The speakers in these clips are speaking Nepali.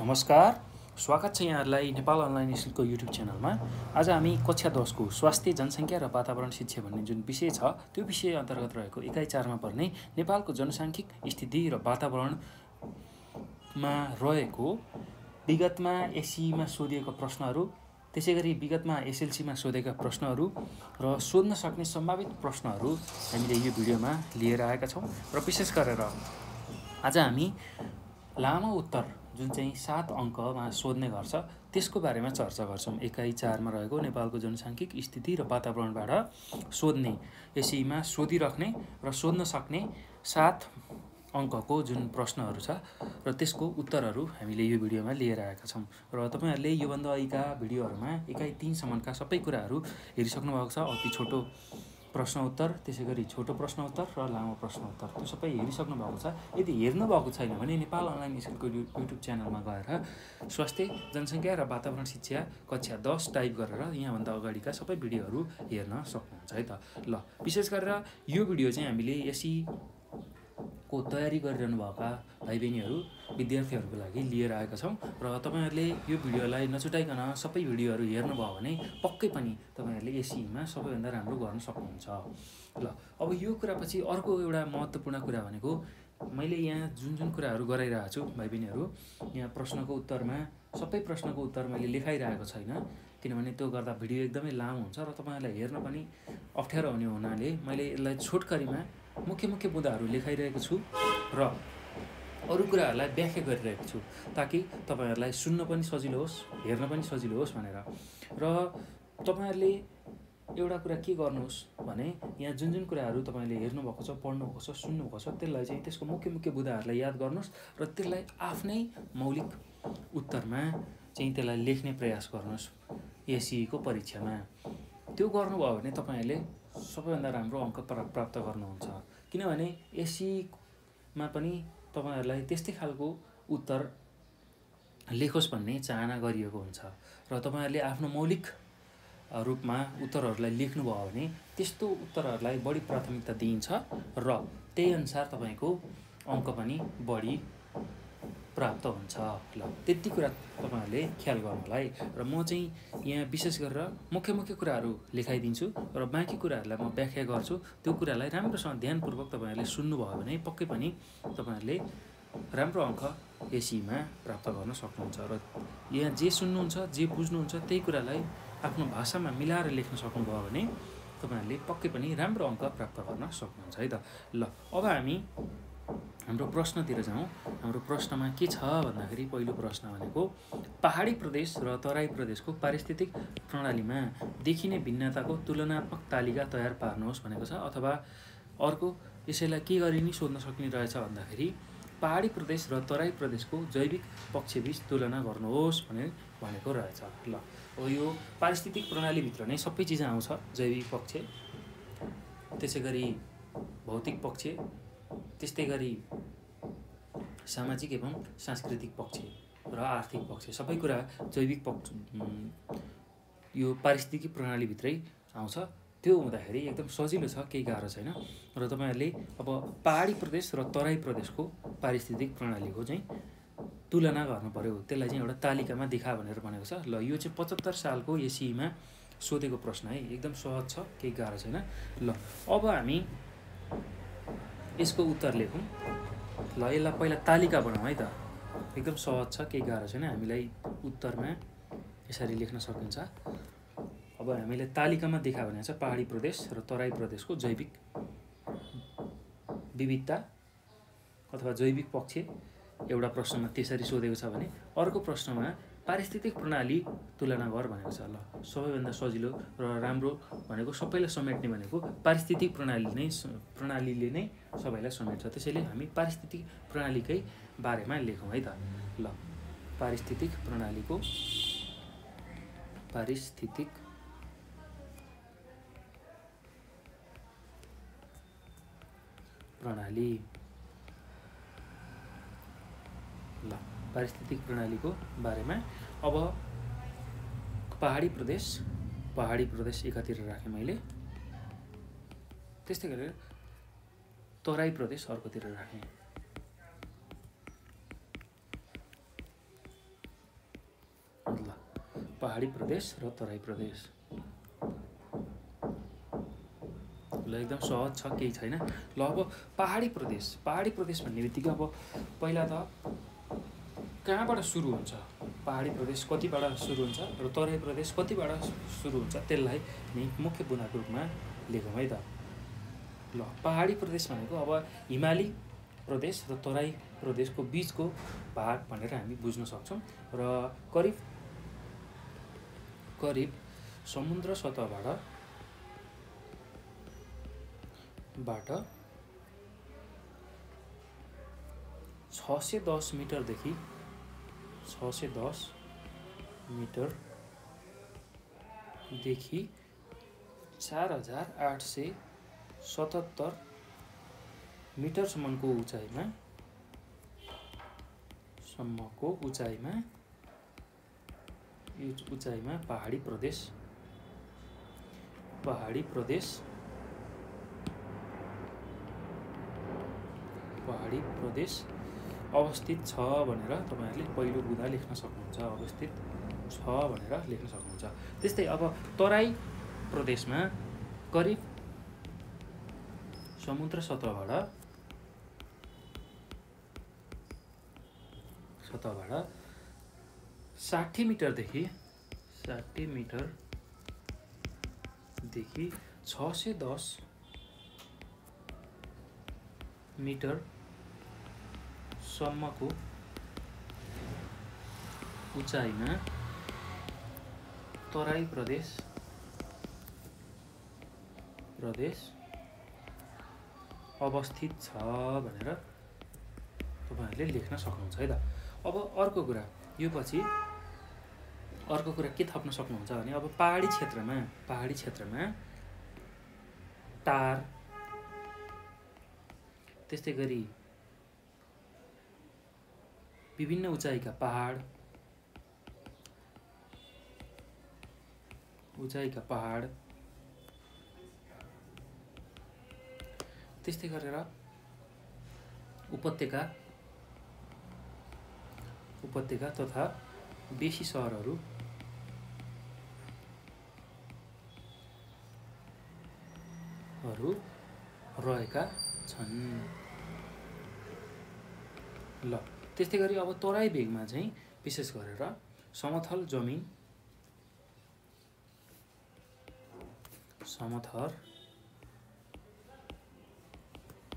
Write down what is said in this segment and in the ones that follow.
नमस्कार, स्वागत छ यहाँहरूलाई नेपाल अनलाइन स्कुलको युट्युब च्यानलमा। आज हामी कक्षा 10 को स्वास्थ्य, जनसङ्ख्या र वातावरण शिक्षा भन्ने जुन विषय छ त्यो विषय अन्तर्गत रहेको इकाइ 4 मा पर्ने नेपालको जनसाङ्ख्यिक स्थिति र वातावरणमा रहेको विगतमा एससीमा सोधिएको प्रश्नहरू, त्यसैगरी विगतमा एसएलसीमा सोधेका प्रश्नहरू र सोध्न सक्ने सम्भावित प्रश्नहरू हामीले यो भिडियोमा लिएर आएका छौँ। र विशेष गरेर आज हामी लामो उत्तर जुन चाहिँ 7 अङ्कमा सोध्ने गर्छ त्यसको बारेमा चर्चा गर्छौँ। इकाइ 4 मा रहेको नेपालको जनसाङ्ख्यिक स्थिति र वातावरणबाट सोध्ने, एससीमा सोधिराख्ने र सोध्न सक्ने 7 अङ्कको जुन प्रश्नहरू छ र त्यसको उत्तरहरू हामीले यो भिडियोमा लिएर आएका छौँ। र तपाईहरुले योभन्दा अगाडिका भिडियोहरूमा इकाइ 3 सम्मका सबै कुराहरू हेरिसक्नु भएको छ। अति छोटो प्रश्न उत्तर, त्यसैगरी छोटो प्रश्न उत्तर र लामो प्रश्न उत्तर, त्यो सबै हेरिसक्नु भएको छ। यदि हेर्नु भएको छैन भने नेपाल अनलाइन स्कुलको युट्युब च्यानलमा गएर स्वास्थ्य, जनसङ्ख्या र वातावरण शिक्षा कक्षा 10 टाइप गरेर यहाँभन्दा अगाडिका सबै भिडियोहरू हेर्न सक्नुहुन्छ है त। ल, विशेष गरेर यो भिडियो चाहिँ हामीले एससी को तयारी गरिरहनु भएका भाइ बहिनीहरू, विद्यार्थीहरूको लागि लिएर आएका छौँ। र तपाईहरुले यो भिडियोलाई नछुटाइकन सबै भिडियोहरू हेर्नुभयो भने पक्कै पनि तपाईहरुले एससीमा सबैभन्दा राम्रो गर्न सक्नुहुन्छ। ल, अब यो कुरापछि अर्को एउटा महत्त्वपूर्ण कुरा भनेको मैले यहाँ जुन कुराहरू गराइरहेको छु भाइ बहिनीहरू, यहाँ प्रश्नको उत्तरमा सबै प्रश्नको उत्तर मैले लेखाइरहेको छैन, किनभने त्यो गर्दा भिडियो एकदमै लामो हुन्छ र तपाईहरुलाई हेर्न पनि अप्ठ्यारो हुने हुनाले मैले यसलाई छोटकरीमा मुख्य मुद्दाहरू लेखाइरहेको छु र अरू कुराहरूलाई व्याख्या गरिरहेको छु, ताकि तपाईहरुलाई सुन्न पनि सजिलो होस्, हेर्न पनि सजिलो होस् भनेर। र तपाईहरुले एउटा कुरा के गर्नुहोस् भने यहाँ जुन कुराहरू तपाईले हेर्नुभएको छ, पढ्नुभएको छ, सुन्नुभएको छ, त्यसलाई चाहिँ त्यसको मुख्य मुद्दाहरूलाई याद गर्नुहोस् र त्यसलाई आफ्नै मौलिक उत्तरमा चाहिँ त्यसलाई लेख्ने प्रयास गर्नुहोस् एससीको परीक्षामा। त्यो गर्नुभयो भने तपाईहरुले सबैभन्दा राम्रो अङ्क प्राप्त गर्नुहुन्छ, किनभने एससीमा पनि तपाईहरुलाई त्यस्तै खालको उत्तर लेखोस् भन्ने चाहना गरिएको हुन्छ र तपाईहरुले आफ्नो मौलिक रूपमा उत्तरहरूलाई लेख्नुभयो भने त्यस्तो उत्तरहरूलाई बढी प्राथमिकता दिइन्छ र त्यही अनुसार तपाईको अङ्क पनि बढी प्राप्त हुन्छ। ल, त्यति कुरा तपाईहरुले ख्याल गर्नु होला है। र म चाहिँ यहाँ विशेष गरेर मुख्य कुराहरू लेखाइदिन्छु र बाँकी कुराहरूलाई म व्याख्या गर्छु। त्यो कुरालाई राम्रोसँग ध्यानपूर्वक तपाईहरुले सुन्नुभयो भने पक्कै पनि तपाईहरुले राम्रो अङ्क एससीमा प्राप्त गर्न सक्नुहुन्छ। र यहाँ जे सुन्नुहुन्छ, जे बुझ्नुहुन्छ त्यही कुरालाई आफ्नो भाषामा मिलाएर लेख्न सक्नुभयो भने तपाईहरुले पक्कै पनि राम्रो अङ्क प्राप्त गर्न सक्नुहुन्छ है त। ल, अब हामी हाम्रो प्रश्नतिर जाउँ। हाम्रो प्रश्नमा के छ भन्दाखेरि पहिलो प्रश्न भनेको पहाडी प्रदेश र तराई प्रदेशको पारिस्थितिक प्रणालीमा देखिने भिन्नताको तुलनात्मक तालिका तयार पार्नुहोस् भनेको छ। अथवा अर्को यसैलाई के गरी नि सोध्न सकिने रहेछ भन्दाखेरि पहाडी प्रदेश र तराई प्रदेशको जैविक पक्षबीच तुलना गर्नुहोस् भनेको रहेछ। ल, अब यो पारिस्थितिक प्रणालीभित्र नै सबै चिज आउँछ, जैविक पक्ष, त्यसैगरी भौतिक पक्ष, त्यस्तै गरी सामाजिक एवं सांस्कृतिक पक्ष र आर्थिक पक्ष, सबै कुरा जैविक पक्ष यो पारिस्थितिक प्रणालीभित्रै आउँछ। त्यो हुँदाखेरि एकदम सजिलो छ, केही गाह्रो छैन। र तपाईहरुले अब पहाडी प्रदेश र तराई प्रदेशको पारिस्थितिक प्रणालीको चाहिँ तुलना गर्नु पर्यो, त्यसलाई चाहिँ एउटा तालिकामा देखा भनेर भनेको छ। ल, यो चाहिँ 75 सालको एससीमा सोधेको प्रश्न है, एकदम सहज छ, केही गाह्रो छैन। ल, अब हामी यसको उत्तर लेखौँ। ल, यसलाई पहिला तालिका बनाऊँ है त, एकदम सहज छ, केही गाह्रो छैन। हामीलाई उत्तरमा यसरी लेख्न सकिन्छ। अब हामीले तालिकामा देखा भनेको छ पहाडी प्रदेश र तराई प्रदेशको जैविक विविधता अथवा जैविक पक्ष एउटा प्रश्नमा त्यसरी सोधेको छ भने अर्को प्रश्नमा पारिस्थितिक प्रणाली तुलना गर भनेको छ। ल, सबैभन्दा सजिलो र राम्रो भनेको सबैलाई समेट्ने भनेको पारिस्थितिक प्रणालीले नै सबैलाई समेट्छ। त्यसैले हामी पारिस्थितिक प्रणालीकै बारेमा लेखौँ है त। ल, पारिस्थितिक प्रणाली। ल, पारिस्थितिक प्रणालीको बारेमा अब पहाडी प्रदेश एकातिर राखेँ मैले, त्यस्तै गरेर तराई प्रदेश अर्कोतिर राखेँ। पहाडी प्रदेश र तराई प्रदेश। ल एकदम सहज छ, केही छैन। ल अब पहाडी प्रदेश भन्ने बित्तिकै अब पहिला त कहाँबाट सुरु हुन्छ, पहाडी प्रदेश कतिबाट सुरु हुन्छ र तराई प्रदेश कतिबाट सुरु हुन्छ, त्यसलाई नै मुख्य बुँदाको रूपमा लेखौँ है त। ल पहाडी प्रदेश भनेको अब हिमाली प्रदेश र तराई प्रदेशको बिचको भाग भनेर हामी बुझ्न सक्छौँ र करिब समुद्र सतहबाट 610 मिटरदेखि 4877 मिटरसम्मको उचाइमा पहाडी प्रदेश अवस्थित छ भनेर तपाईहरुले पहिलो बुँदा लेख्न सक्नुहुन्छ। अवस्थित छ भनेर लेख्न सक्नुहुन्छ। त्यस्तै अब तराई प्रदेशमा करिब समुद्र सतहबाट 60 मिटरदेखि 610 मिटरसम्मको उचाइमा तराई प्रदेश अवस्थित छ भनेर तपाईहरुले लेख्न सक्नुहुन्छ है त। अब अर्को कुरा के थप्न सक्नुहुन्छ भने अब पहाडी क्षेत्रमा टार, त्यस्तै गरी विभिन्न उचाइका पहाड, त्यस्तै गरेर उपत्यका तथा बेसी सहरहरू रहेका छन्। ल त्यस्तै गरी अब तराई भेगमा चाहिँ विशेष गरेर समथर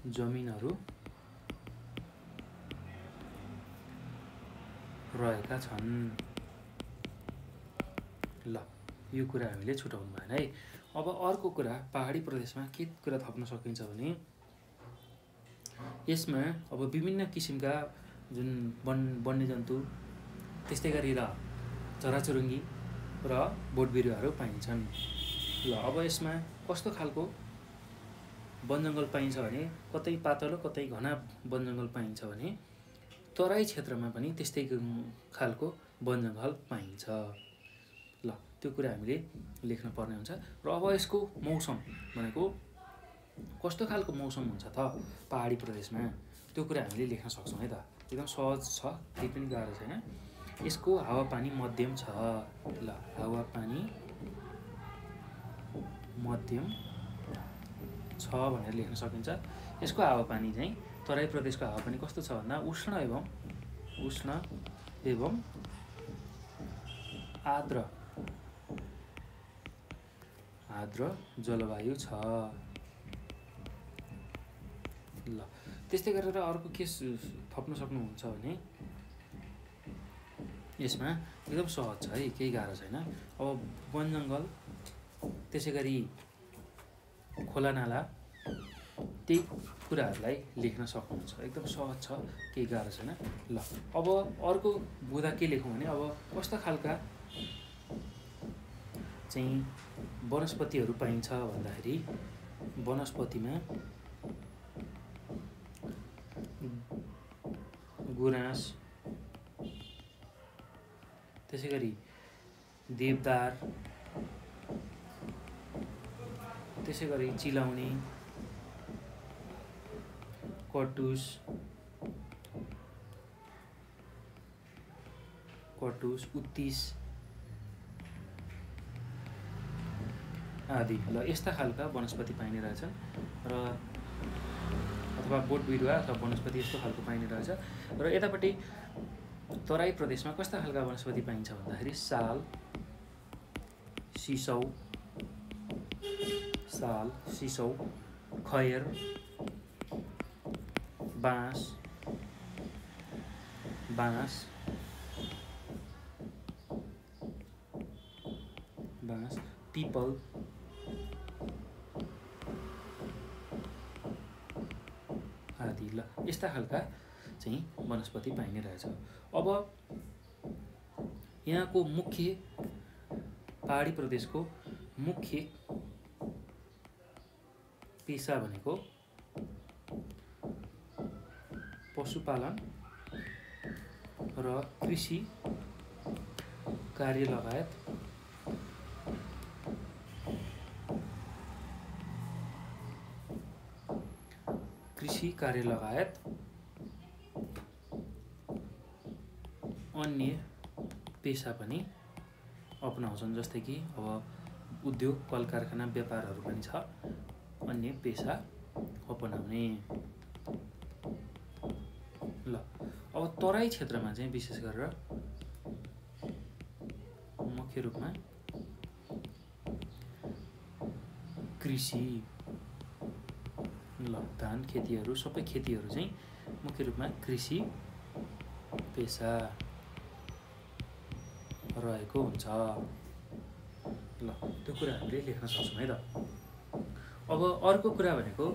जमिनहरू रहेका छन्। ल यो कुरा हामीले छुटाउनु भएन है। अब अर्को कुरा पहाडी प्रदेशमा के कुरा थप्न सकिन्छ भने यसमा अब विभिन्न किसिमका जुन वन्यजन्तु, त्यस्तै गरेर चराचुरुङ्गी र बोटबिरुवाहरू पाइन्छन्। ल अब यसमा कस्तो खालको वनजङ्गल पाइन्छ भने कतै पातलो कतै घना वनजङ्गल पाइन्छ भने तराई क्षेत्रमा पनि त्यस्तै खालको वनजङ्गल पाइन्छ। ल त्यो कुरा हामीले लेख्न पर्ने हुन्छ। र अब यसको मौसम भनेको कस्तो खालको मौसम हुन्छ त पहाडी प्रदेशमा, त्यो कुरा हामीले लेख्न सक्छौँ है त। एकदम सहज छ, केही पनि गाह्रो छैन। यसको हावापानी मध्यम छ। ल हावापानी मध्यम छ भनेर लेख्न सकिन्छ। यसको हावापानी चाहिँ तराई प्रदेशको हावापानी कस्तो छ भन्दा उष्ण एवं आर्द्र जलवायु छ। ल त्यस्तै गरेर अर्को के थप्न सक्नुहुन्छ भने यसमा एकदम सहज छ है, केही गाह्रो छैन। अब वनजङ्गल, त्यसै गरी खोलानाला, त्यही कुराहरूलाई लेख्न सक्नुहुन्छ। एकदम सहज छ, केही गाह्रो छैन। ल अब अर्को बुँदा के लेखौँ भने अब कस्ता खालका चाहिँ वनस्पतिहरू पाइन्छ भन्दाखेरि वनस्पतिमा गुराँस, त्यसै गरी देवदार, त्यसै गरी चिलाउने, कटुस, उत्तिस, आदि। ल यस्ता खालका वनस्पति पाइने रहेछन् र अथवा बोट बिरुवा अथवा वनस्पति यस्तो खालको पाइने रहेछ। र यतापट्टि तराई प्रदेशमा कस्ता खालका वनस्पति पाइन्छ भन्दाखेरि साल, सिसौ, खयर, बाँस, पिपल, आदि। ल यस्ता खालका चाहिँ वनस्पति पाइने रहेछ। अब यहाँको मुख्य पहाडी प्रदेशको मुख्य पेशा भनेको पशुपालन र कृषि कार्य लगायत अन्य पेशा पनि अपनाउँछन्। जस्तै कि अब उद्योग, कल कारखाना, व्यापारहरू पनि छ अन्य पेशा अपनाउने। ल अब तराई क्षेत्रमा चाहिँ विशेष गरेर मुख्य रूपमा कृषि, धान खेतीहरू, सबै खेतीहरू चाहिँ मुख्य रूपमा कृषि पेशा रहेको हुन्छ। ल त्यो कुरा हामीले लेख्न सक्छौँ है त। अब अर्को कुरा भनेको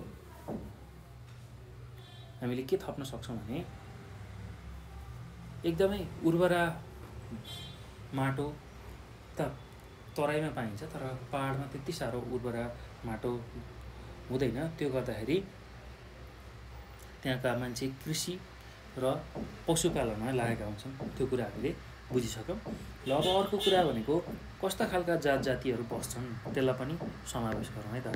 हामीले के थप्न सक्छौँ भने एकदमै उर्वरा माटो त तराईमा पाइन्छ, तर पहाडमा त्यति साह्रो उर्वरा माटो हुँदैन। त्यो गर्दाखेरि त्यहाँका मान्छे कृषि र पशुपालनमा लागेका हुन्छन्। त्यो कुरा हामीले बुझिसक्यौँ। ल अब अर्को कुरा भनेको कस्ता खालका जात जातिहरू बस्छन् त्यसलाई पनि समावेश गरौँ है त।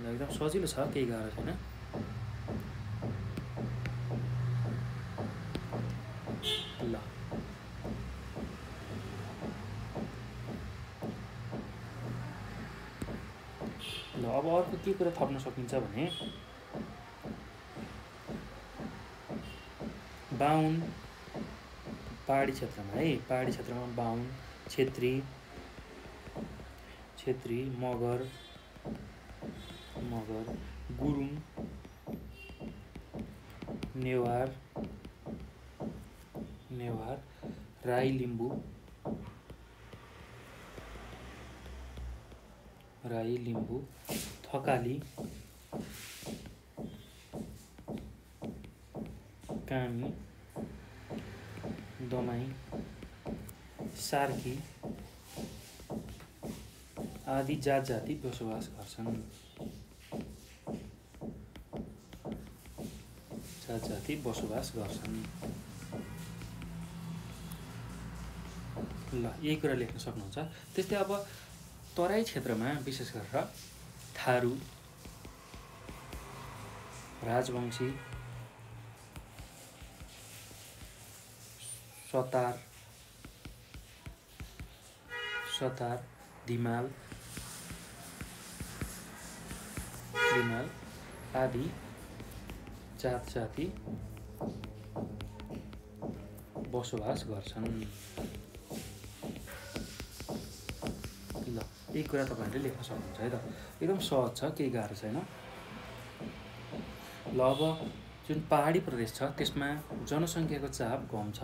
ल एकदम सजिलो छ, केही गाह्रो छैन। ल अब अर्को के कुरा थप्न सकिन्छ भने बाहुन, पहाडी क्षेत्रमा बाहुन, क्षेत्री, मगर, गुरुङ, नेवार, राई लिम्बू, थकाली, कामी, दमाई, सार्की आदि जात जाति बसोबास गर्छन्। ल यही कुरा लेख्न सक्नुहुन्छ। त्यस्तै अब तराई क्षेत्रमा विशेष गरेर थारू, राजवंशी, सतार, धिमाल आदि जात जाति बसोबास गर्छन्। ल यही कुरा तपाईँहरूले लेख्न सक्नुहुन्छ है त। एकदम सहज छ, केही गाह्रो छैन। ल अब जुन पहाडी प्रदेश छ त्यसमा जनसङ्ख्याको चाप कम छ।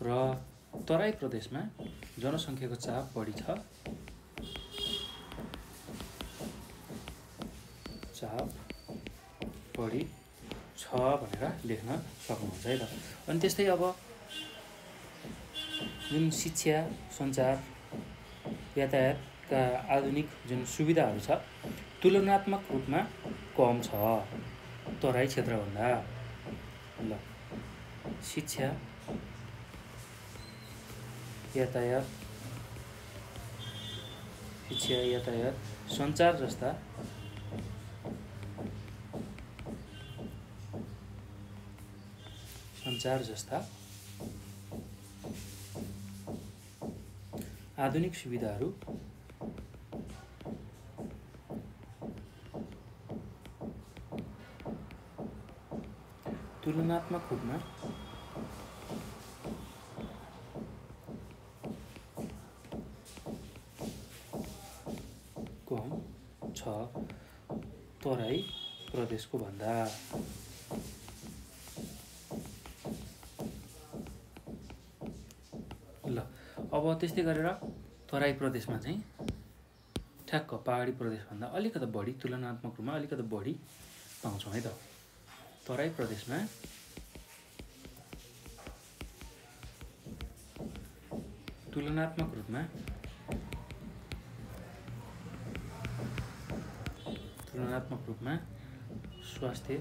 र तराई प्रदेशमा जनसङ्ख्याको चाप बढी छ। भनेर लेख्न सक्नुहुन्छ है त। अनि त्यस्तै अब जुन शिक्षा, सञ्चार, यातायातका आधुनिक जुन सुविधाहरू छ तुलनात्मक रूपमा कम छ तराई क्षेत्रभन्दा। ल शिक्षा, यातायात, सञ्चार जस्ता सञ्चार जस्ता आधुनिक सुविधाहरू तुलनात्मक रूपमा कम छ तराई प्रदेशको भन्दा। ल अब त्यस्तै गरेर तराई प्रदेशमा चाहिँ ठ्याक्क पहाडी प्रदेशभन्दा अलिकति बढी तुलनात्मक रूपमा अलिकति बढी पाउँछौँ है त। तराई प्रदेशमा तुलनात्मक रूपमा स्वास्थ्य,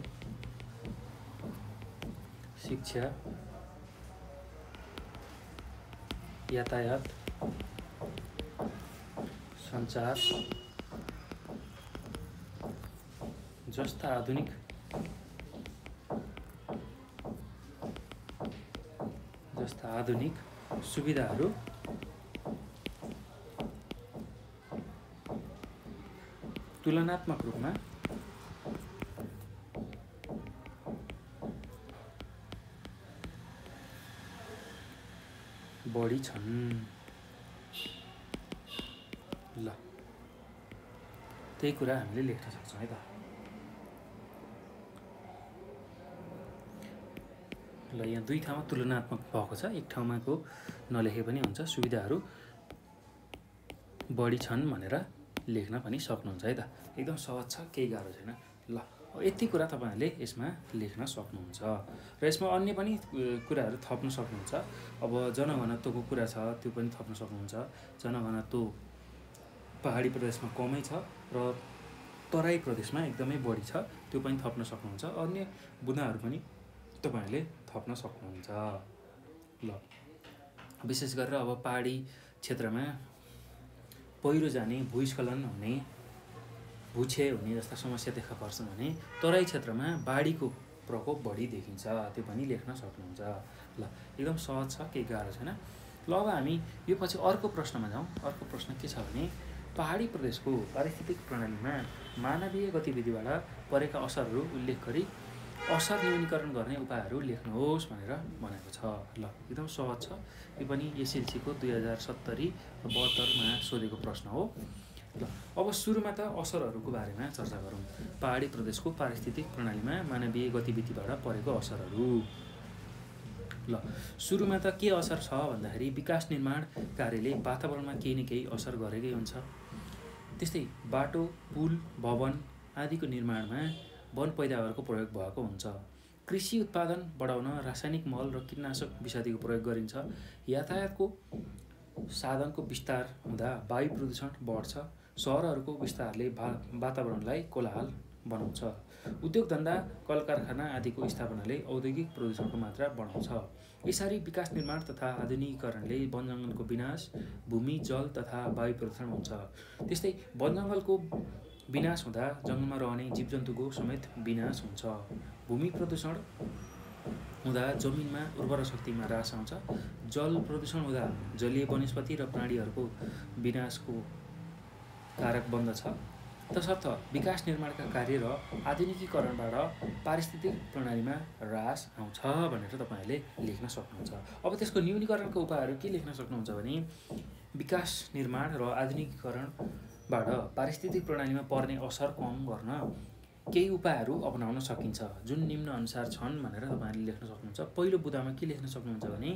शिक्षा, यातायात, सञ्चार जस्ता आधुनिक सुविधाहरू तुलनात्मक रूपमा बढी छन्। ल त्यही कुरा हामीले लेख्न सक्छौँ है त। ल यहाँ दुई ठाउँमा तुलनात्मक भएको छ, एक ठाउँमाको नलेखे पनि हुन्छ। सुविधाहरू बढी छन् भनेर लेख्न पनि सक्नुहुन्छ है त। एकदम सहज छ, केही गाह्रो छैन। ल यति कुरा तपाईँहरूले यसमा लेख्न सक्नुहुन्छ र यसमा अन्य पनि कुराहरू थप्न सक्नुहुन्छ। अब जनघनत्वको कुरा छ, त्यो पनि थप्न सक्नुहुन्छ। जनघनत्व पहाडी प्रदेशमा कमै छ र तराई प्रदेशमा एकदमै बढी छ, त्यो पनि थप्न सक्नुहुन्छ। अन्य बुँदाहरू पनि तपाईँहरूले थप्न सक्नुहुन्छ। ल विशेष गरेर अब पहाडी क्षेत्रमा पहिरो जाने, भूस्खलन हुने, भूक्षय हुने जस्ता समस्या देखा पर्छ भने तराई क्षेत्रमा बाढीको प्रकोप बढी देखिन्छ, त्यो पनि लेख्न सक्नुहुन्छ। ल एकदम सहज छ, केही गाह्रो छैन। ल अब हामी यो पछि अर्को प्रश्नमा जाउँ। अर्को प्रश्न के छ भने पहाडी प्रदेशको पारिस्थितिक प्रणालीमा मानवीय गतिविधिबाट परेका असरहरू उल्लेख गरी असर न्यूनीकरण गर्ने उपायहरू लेख्नुहोस् भनेर भनेको छ। ल एकदम सहज छ, यो पनि एसएलसीको 2070-72मा सोधेको प्रश्न हो। ल अब सुरुमा त असरहरूको बारेमा चर्चा गरौँ। पहाडी प्रदेशको पारिस्थितिक प्रणालीमा मानवीय गतिविधिबाट परेको असरहरू। ल सुरुमा त के असर छ भन्दाखेरि विकास निर्माण कार्यले वातावरणमा केही न केही असर गरेकै हुन्छ। त्यस्तै बाटो, पुल, भवन आदिको निर्माणमा वन पैदावारको प्रयोग भएको हुन्छ। कृषि उत्पादन बढाउन रासायनिक मल र कीटनाशक विषादीको प्रयोग गरिन्छ। यातायातको साधनको विस्तार हुँदा वायु प्रदूषण बढ्छ। सहरहरूको विस्तारले वातावरणलाई कोलाहल बनाउँछ। उद्योग धन्दा, कल कारखाना आदिको स्थापनाले औद्योगिक प्रदूषणको मात्रा बढाउँछ। यसरी विकास निर्माण तथा आधुनिकीकरणले वनजङ्गलको विनाश, भूमि, जल तथा वायु प्रदूषण हुन्छ। त्यस्तै वनजङ्गलको विनाश हुँदा जङ्गलमा रहने जीवजन्तुको समेत विनाश हुन्छ। भूमि प्रदूषण हुँदा जमिनमा उर्वर शक्तिमा ह्रास आउँछ। जल प्रदूषण हुँदा जलीय वनस्पति र प्राणीहरूको विनाशको कारक बन्दछ। तसर्थ विकास निर्माणका कार्य र आधुनिकीकरणबाट पारिस्थितिक प्रणालीमा ह्रास आउँछ भनेर तपाईँहरूले लेख्न सक्नुहुन्छ। अब त्यसको न्यूनीकरणको उपायहरू के लेख्न सक्नुहुन्छ भने विकास निर्माण र आधुनिकीकरणबाट पारिस्थितिक प्रणालीमा पर्ने असर कम गर्न केही उपायहरू अपनाउन सकिन्छ, जुन निम्न अनुसार छन् भनेर तपाईँहरूले लेख्न सक्नुहुन्छ। पहिलो बुँदामा के लेख्न सक्नुहुन्छ भने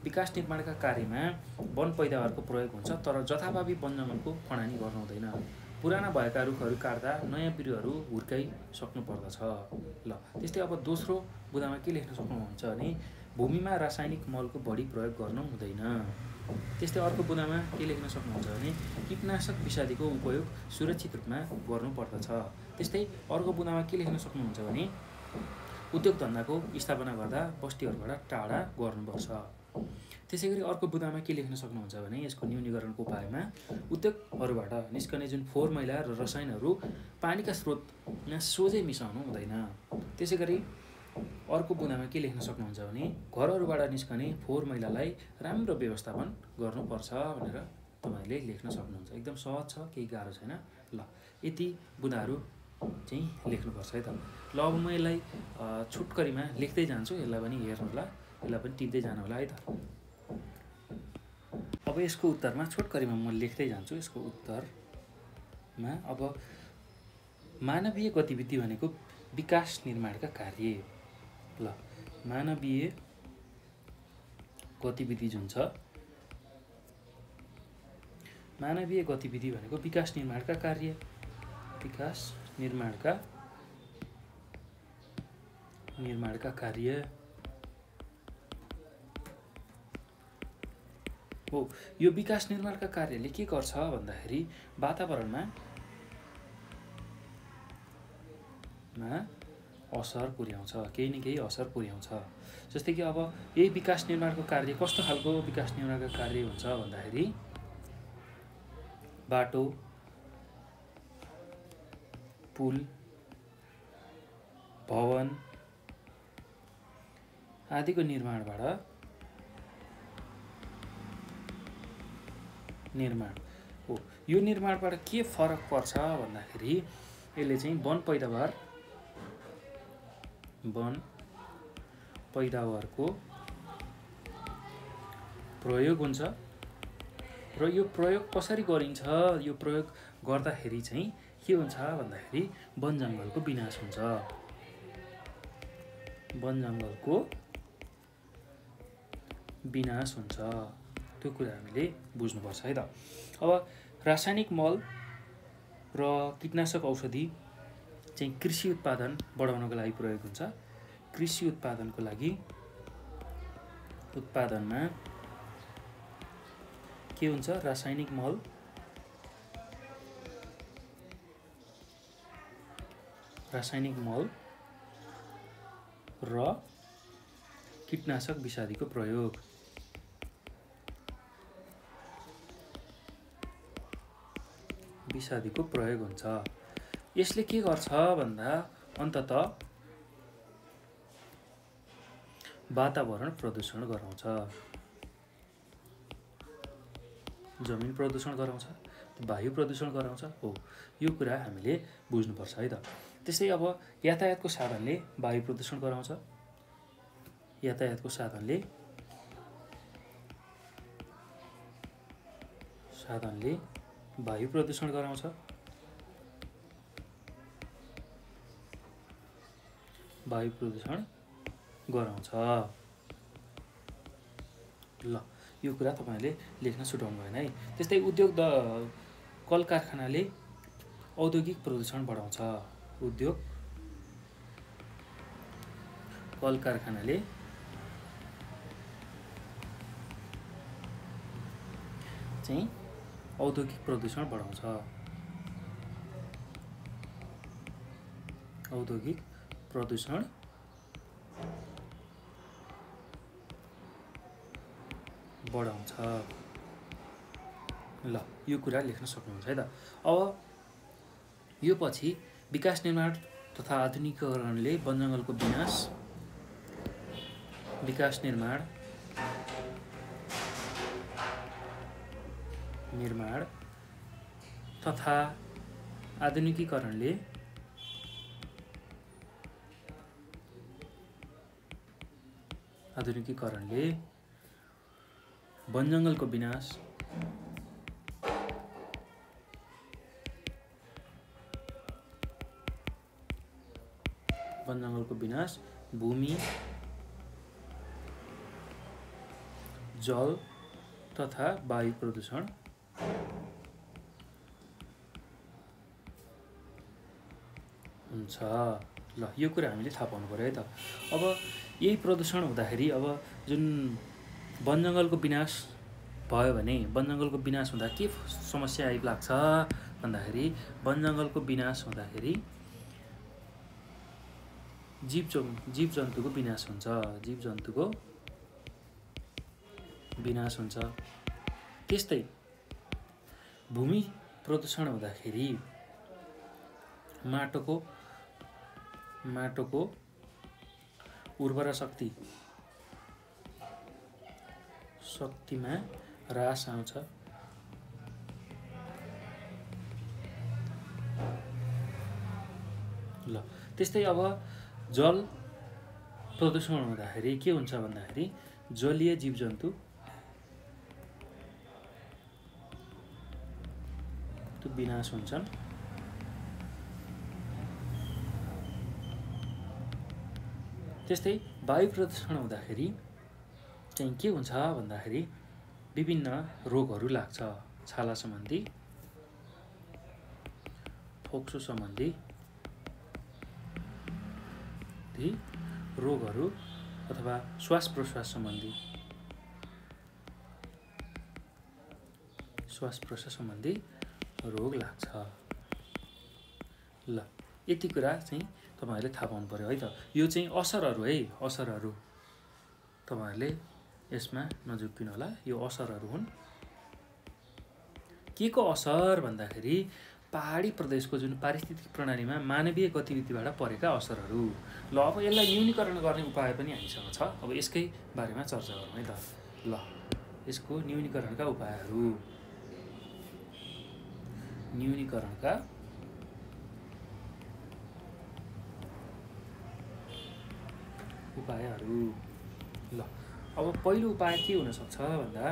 विकास निर्माणका कार्यमा वन पैदावारको प्रयोग हुन्छ, तर जथाभावी वनजङ्गलको खडानी गर्नु हुँदैन। पुराना भएका रुखहरू काट्दा नयाँ बिरुवाहरू हुर्काइसक्नु पर्दछ। ल त्यस्तै अब दोस्रो बुँदामा के लेख्न सक्नुहुन्छ भने भूमिमा रासायनिक मलको बढी प्रयोग गर्नु हुँदैन। त्यस्तै अर्को बुँदामा के लेख्न सक्नुहुन्छ भने कीटनाशक विषादीको उपयोग सुरक्षित रूपमा गर्नुपर्दछ। त्यस्तै अर्को बुँदामा के लेख्न सक्नुहुन्छ भने उद्योग धन्दाको स्थापना गर्दा बस्तीहरूबाट टाढा गर्नुपर्छ। त्यसै गरी अर्को बुँदामा के लेख्न सक्नुहुन्छ भने यसको न्यूनीकरणको उपायमा उद्योगहरूबाट निस्कने जुन फोहोर मैला र रसायनहरू पानीका स्रोतमा सोझै मिसाउनु हुँदैन। त्यसै गरी अर्को बुँदामा के लेख्न सक्नुहुन्छ भने घरहरूबाट निस्कने फोहोर मैलालाई राम्रो व्यवस्थापन गर्नुपर्छ भनेर तपाईँले लेख्न सक्नुहुन्छ। एकदम सहज छ, केही गाह्रो छैन। ल यति बुँदाहरू चाहिँ लेख्नुपर्छ है त। ल अब म यसलाई छुटकरीमा लेख्दै जान्छु, यसलाई पनि हेर्नु होला, यसलाई पनि टिप्दै जानु होला है त। अब यसको उत्तरमा छोटकरीमा म लेख्दै जान्छु। यसको उत्तरमा अब मानवीय गतिविधि भनेको विकास निर्माणका कार्य। ल मानवीय गतिविधि जुन छ, मानवीय गतिविधि भनेको विकास निर्माणका कार्य, विकास निर्माणका कार्य हो। यो विकास निर्माणका कार्यले के गर्छ भन्दाखेरि वातावरणमा असर पुर्याउँछ, केही न केही असर पुर्याउँछ। जस्तै कि अब यही विकास निर्माणको कार्य कस्तो खालको विकास निर्माणका कार्य हुन्छ भन्दाखेरि बाटो, पुल, भवन आदिको निर्माण हो। यो निर्माणबाट के फरक पर्छ भन्दाखेरि यसले चाहिँ वन पैदावारको प्रयोग हुन्छ र यो प्रयोग कसरी गरिन्छ, यो प्रयोग गर्दाखेरि चाहिँ के हुन्छ भन्दाखेरि वन जङ्गलको विनाश हुन्छ। वन जङ्गलको विनाश हुन्छ, त्यो कुरा हामीले बुझ्नुपर्छ है त। अब रासायनिक मल र कीटनाशक औषधि चाहिँ कृषि उत्पादन बढाउनको लागि प्रयोग हुन्छ। कृषि उत्पादनको लागि उत्पादनमा के हुन्छ, रासायनिक मल र कीटनाशक विषादीको प्रयोग। हुन्छ। यसले के गर्छ भन्दा अन्ततः वातावरण प्रदूषण गराउँछ, जमिन प्रदूषण गराउँछ, वायु प्रदूषण गराउँछ हो। यो कुरा हामीले बुझ्नुपर्छ है त। त्यस्तै अब यातायातको साधनले वायु प्रदूषण गराउँछ, यातायातको साधनले वायु प्रदूषण गराउँछ। ल यो कुरा तपाईले लेख्न छुटाउनु भएन है। त्यस्तै उद्योग कल कारखानाले औद्योगिक प्रदूषण बढाउँछ। उद्योग कल कारखानाले चाहिँ औद्योगिक प्रदूषण बढाउँछ। औद्योगिक प्रदूषण बढाउँछ। ल यो कुरा लेख्न सक्नुहुन्छ है त। अब यो पछि विकास निर्माण तथा आधुनिकीकरणले वन जङ्गलको विनाश, विकास निर्माण तथा आधुनिकीकरणले वन जङ्गलको विनाश, भूमि, जल तथा वायु प्रदूषण हुन्छ। ल यो कुरा हामीले थाहा पाउनु पर्यो है त। अब यही प्रदूषण हुँदाखेरि अब जुन वन जङ्गलको विनाश भयो भने वन जङ्गलको विनाश हुँदा के समस्या आइलाग्छ भन्दाखेरि वन जङ्गलको विनाश हुँदाखेरि जीव जन्तुको विनाश हुन्छ। त्यस्तै भूमि प्रदूषण हुँदाखेरि माटोको उर्वरा शक्तिमा ह्रास आउँछ। ल त्यस्तै अब जल प्रदूषण हुँदाखेरि के हुन्छ भन्दाखेरि जलीय जीवजन्तु विनाश हुन्छन्। त्यस्तै वायु प्रदूषण हुँदाखेरि चाहिँ के हुन्छ भन्दाखेरि विभिन्न रोगहरू लाग्छ। छाला सम्बन्धी, फोक्सो सम्बन्धी रोगहरू अथवा श्वास प्रश्वास सम्बन्धी रोग लाग्छ। ल यति कुरा चाहिँ तपाईहरुले थाहा पाउनु पर्यो है त। यो चाहिँ असरहरू है, असरहरू तपाईहरुले यसमा नझुक्किनु होला। यो असरहरू हुन्। के को असर भन्दाखेरि पहाडी प्रदेशको जुन पारिस्थितिक प्रणालीमा मानवीय गतिविधिबाट परेका असरहरू। ल अब यसलाई न्यूनीकरण गर्ने उपाय पनि हामीसँग छ। अब यसकै बारेमा चर्चा गरौँ है त। ल यसको न्यूनीकरणका उपायहरू। ल अब पहिलो उपाय के हुन सक्छ भन्दा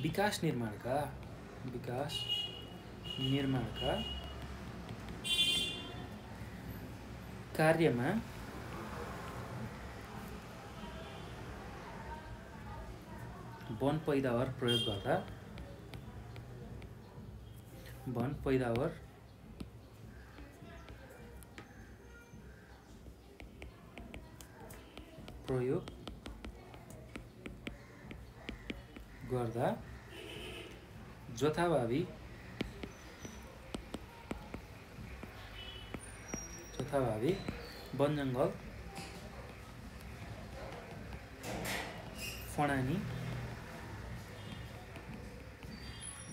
विकास निर्माणका कार्यमा वन पैदावार प्रयोग गर्दा जथाभावी वनजङ्गल फडानी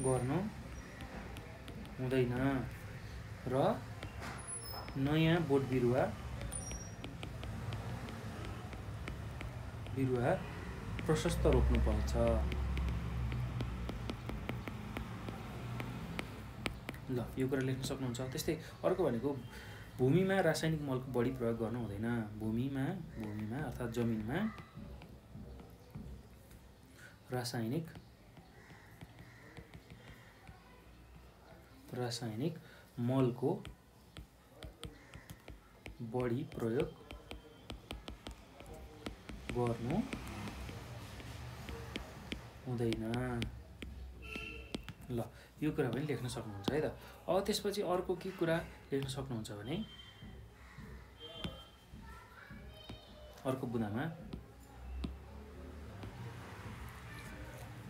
गर्नु हुँदैन र नयाँ बोट बिरुवा प्रशस्त रोप्नुपर्छ। ल यो कुरा लेख्न सक्नुहुन्छ। त्यस्तै अर्को भनेको भूमिमा रासायनिक मलको बढी प्रयोग गर्नु हुँदैन। भूमिमा अर्थात् जमिनमा रासायनिक मलको बढी प्रयोग गर्नु हुँदैन। ल यो कुरा पनि लेख्न सक्नुहुन्छ है त। अब त्यसपछि अर्को के कुरा लेख्न सक्नुहुन्छ भने अर्को बुँदामा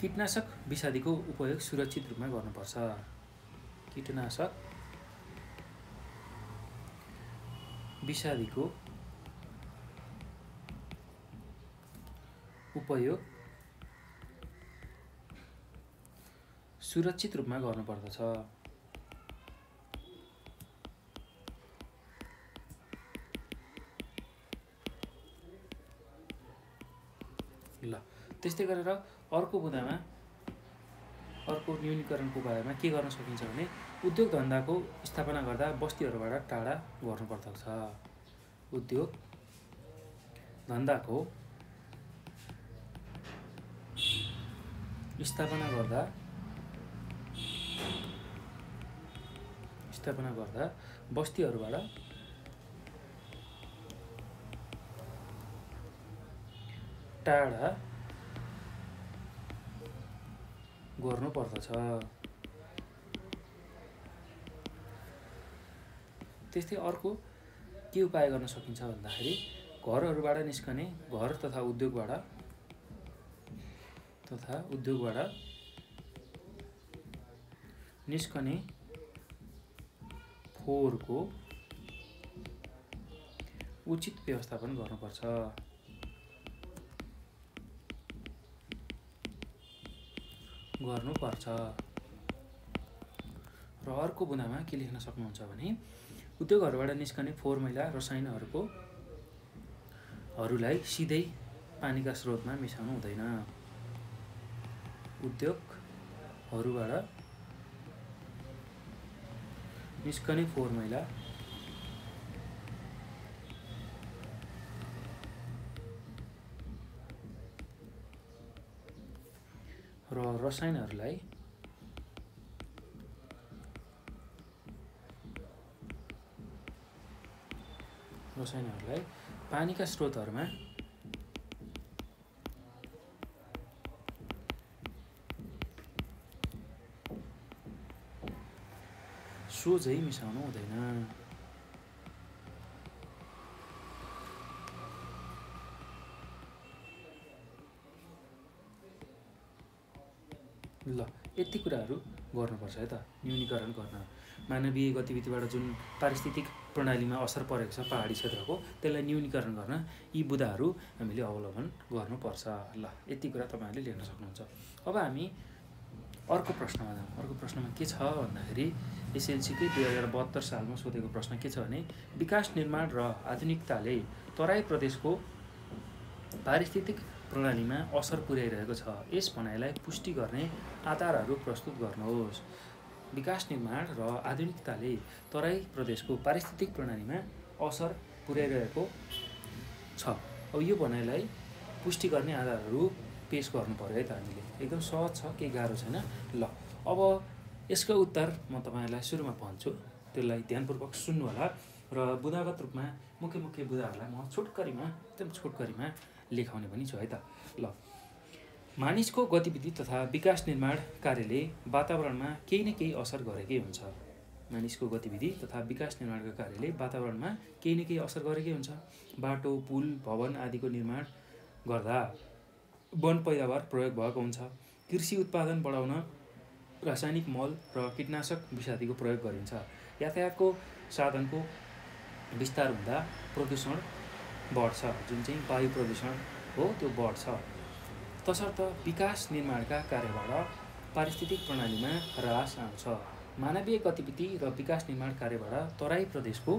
कीटनाशक विषादीको उपयोग सुरक्षित रूपमा गर्नुपर्छ। कीटनाशक विषादीको उपयोग सुरक्षित रूपमा गर्नुपर्दछ। ल त्यस्तै गरेर अर्को बुँदामा अर्को न्यूनीकरणको उपायमा के गर्न सकिन्छ भने उद्योग धन्दाको स्थापना गर्दा बस्तीहरूबाट टाढा गर्नुपर्दछ। उद्योग धन्दाको स्थापना गर्दा बस्तीहरूबाट टाढा गर्नुपर्दछ। त्यस्तै अर्को के उपाय गर्न सकिन्छ भन्दाखेरि घरहरूबाट निस्कने घर तथा उद्योगबाट निस्कने फोहोरको उचित व्यवस्थापन गर्नुपर्छ। र अर्को बुँदामा के लेख्न सक्नुहुन्छ भने उद्योगहरूबाट निस्कने फोहोर मैला रसायनहरूको हरूलाई सिधै पानीका स्रोतमा मिसाउनु हुँदैन। उद्योगहरूबाट निस्कने फोहोर मैला र रसायनहरूलाई पानीका स्रोतहरूमा सोझै मिसाउनु हुँदैन। ल यति कुराहरू गर्नुपर्छ है त। न्यूनीकरण गर्न, मानवीय गतिविधिबाट जुन पारिस्थितिक प्रणालीमा असर परेको छ पहाडी क्षेत्रको, त्यसलाई न्यूनीकरण गर्न यी बुदाहरू हामीले अवलम्बन गर्नुपर्छ। ल यति कुरा तपाईँहरूले लेख्न सक्नुहुन्छ। अब हामी अर्को प्रश्नमा जाउँ। अर्को प्रश्नमा के छ भन्दाखेरि एसएलसीकै 2072 सालमा सोधेको प्रश्न के छ भने विकास निर्माण र आधुनिकताले तराई प्रदेशको पारिस्थितिक प्रणालीमा असर पुर्याइरहेको छ, यस भनाइलाई पुष्टि गर्ने आधारहरू प्रस्तुत गर्नुहोस्। विकास निर्माण र आधुनिकताले तराई प्रदेशको पारिस्थितिक प्रणालीमा असर पुर्याइरहेको छ। अब यो भनाइलाई पुष्टि गर्ने आधारहरू पेश गर्नु पर्यो है त हामीले। एकदम सहज छ, केही गाह्रो छैन। ल अब यसको उत्तर म तपाईँहरूलाई सुरुमा भन्छु, त्यसलाई ध्यानपूर्वक सुन्नु होला र बुदागत रूपमा मुख्य बुदाहरूलाई म एकदम छोटकरीमा लेखाउने पनि छु है त। ल मानिसको गतिविधि तथा विकास निर्माण कार्यले वातावरणमा केही न केही असर गरेकै हुन्छ। मानिसको गतिविधि तथा विकास निर्माणका कार्यले वातावरणमा केही न केही असर गरेकै हुन्छ। बाटो, पुल, भवन आदिको निर्माण गर्दा वन पैदावार प्रयोग भएको हुन्छ। कृषि उत्पादन बढाउन रासायनिक मल र कीटनाशक विषादीको प्रयोग गरिन्छ। यातायातको साधनको विस्तार हुँदा प्रदूषण बढ्छ, जुन चाहिँ वायु प्रदूषण हो त्यो बढ्छ। तसर्थ विकास निर्माणका कार्यबाट पारिस्थितिक प्रणालीमा ह्रास आउँछ। मानवीय गतिविधि र विकास निर्माण कार्यबाट तराई प्रदेशको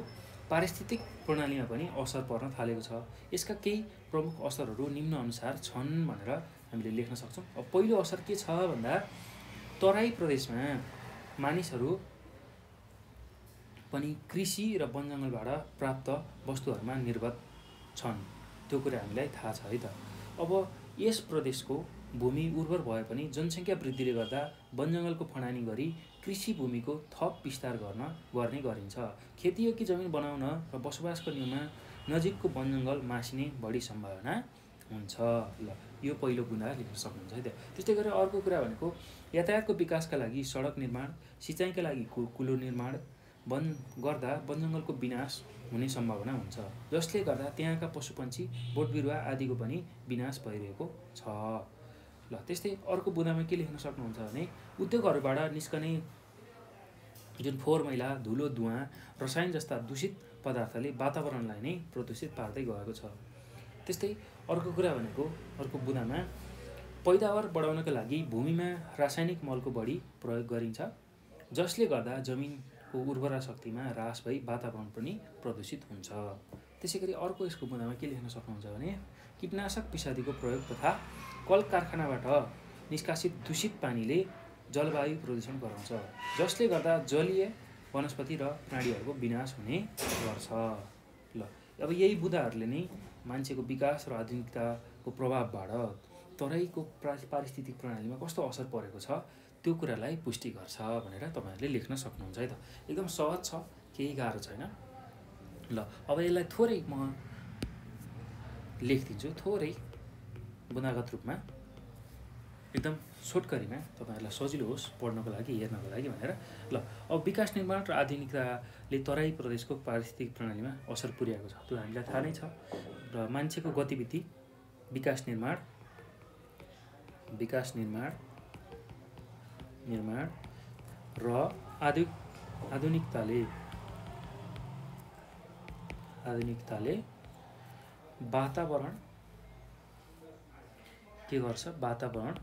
पारिस्थितिक प्रणालीमा पनि असर पर्न थालेको छ। यसका केही प्रमुख असरहरू निम्न अनुसार छन् भनेर हामीले लेख्न सक्छौँ। अब पहिलो असर के छ भन्दा तराई प्रदेशमा मानिसहरू पनि कृषि र वनजङ्गलबाट प्राप्त वस्तुहरूमा निर्भर छन्, त्यो कुरा हामीलाई थाहा छ है त। अब यस प्रदेशको भूमि उर्वर भए पनि जनसङ्ख्या वृद्धिले गर्दा वनजङ्गलको फडानी गरी कृषि भूमिको थप विस्तार गर्ने गरिन्छ। खेतीयोग्य जमिन बनाउन र बसोबास गर्नेमा नजिकको वनजङ्गल मासिने बढी सम्भावना हुन्छ। ल यो पहिलो बुदा लेख्न सक्नुहुन्छ है त। त्यस्तै गरेर अर्को कुरा भनेको यातायातको विकासका लागि सडक निर्माण, सिँचाइका लागि कुलो निर्माण गर्दा वनजङ्गलको विनाश हुने सम्भावना हुन्छ, जसले गर्दा त्यहाँका पशुपन्छी, बोटबिरुवा आदिको पनि विनाश भइरहेको छ। ल त्यस्तै अर्को बुदामा के लेख्न सक्नुहुन्छ भने उद्योगहरूबाट निस्कने जुन फोहोर मैला, धुलो, धुवाँ, रसायन जस्ता दूषित पदार्थले वातावरणलाई नै प्रदूषित पार्दै गएको छ। त्यस्तै अर्को कुरा भनेको अर्को बुदामा पैदावार बढाउनका लागि भूमिमा रासायनिक मलको बढी प्रयोग गरिन्छ, जसले गर्दा जमिनको उर्वरा शक्तिमा ह्रास भई वातावरण पनि प्रदूषित हुन्छ। त्यसै गरी अर्को यसको बुदामा के लेख्न सक्नुहुन्छ भने कीटनाशक विषादीको प्रयोग तथा कल कारखानाबाट निष्कासित दूषित पानीले जलवायु प्रदूषण गराउँछ, जसले गर्दा जलीय वनस्पति र प्राणीहरूको विनाश हुने गर्छ। ल अब यही बुदाहरूले नै मान्छेको विकास र आधुनिकताको प्रभावबाट तराईको पारिस्थितिक प्रणालीमा कस्तो असर परेको छ त्यो कुरालाई पुष्टि गर्छ भनेर तपाईँहरूले लेख्न सक्नुहुन्छ है त। एकदम सहज छ, केही गाह्रो छैन। ल अब यसलाई थोरै म लेखिदिन्छु, थोरै बुदागत रूपमा एकदम छोटकरीमा तपाईँहरूलाई सजिलो होस् पढ्नको लागि, हेर्नको लागि भनेर। ल अब विकास निर्माण र आधुनिकताले तराई प्रदेशको पारिस्थितिक प्रणालीमा असर पुर्याएको छ, त्यो हामीलाई थाहा नै छ। र मान्छेको गतिविधि, विकास निर्माण र आधुनिकताले वातावरण के गर्छ? वातावरण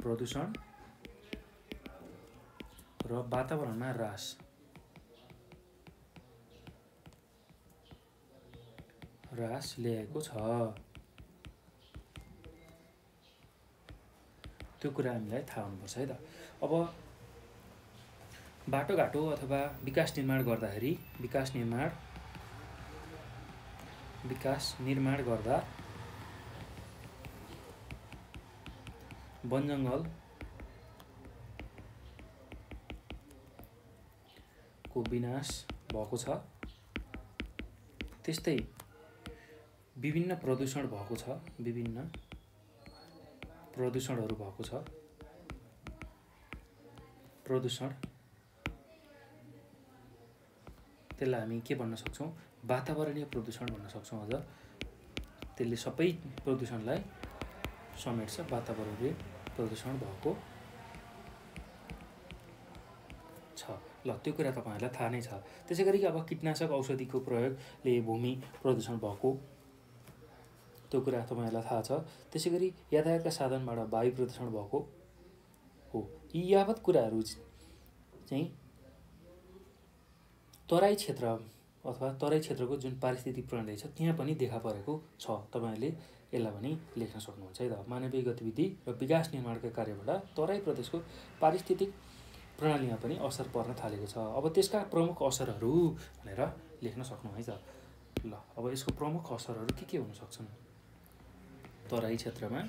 प्रदूषण र वातावरणमा ह्रास ह्रास ल्याएको छ। त्यो कुरा हामीलाई थाहा हुनुपर्छ है त। अब बाटोघाटो अथवा विकास निर्माण गर्दाखेरि विकास निर्माण गर्दा वन जङ्गल को विनाश भएको छ। त्यस्तै विभिन्न प्रदूषण भएको छ, विभिन्न प्रदूषणहरू भएको छ। प्रदूषण त्यसलाई हामी के भन्न सक्छौँ? वातावरणीय प्रदूषण भन्न सक्छौँ। अझ त्यसले सबै प्रदूषणलाई समेट्छ। वातावरणीय प्रदूषण भएको छ। ल त्यो कुरा तपाईहरुलाई थाहा नै छ। त्यसैगरी अब कीटनाशक औषधिको प्रयोगले भूमि प्रदूषण भएको त्यो कुरा तपाईहरुलाई थाहा छ। त्यसैगरी यातायातका साधनबाट वायु प्रदूषण भएको हो। यी यावत कुराहरू चाहिँ तराई क्षेत्र अथवा तराई क्षेत्रको जुन पारिस्थितिक प्रणाली छ त्यहाँ पनि देखा परेको छ। तपाईहरुले यसलाई पनि लेख्न सक्नुहुन्छ है त। मानवीय गतिविधि र विकास निर्माणका कार्यबाट तराई प्रदेशको पारिस्थितिक प्रणालीमा पनि असर पर्न थालेको छ। अब त्यसका प्रमुख असरहरू भनेर लेख्न सक्नु है त। ल अब यसको प्रमुख असरहरू के हुन सक्छन्? तराई क्षेत्रमा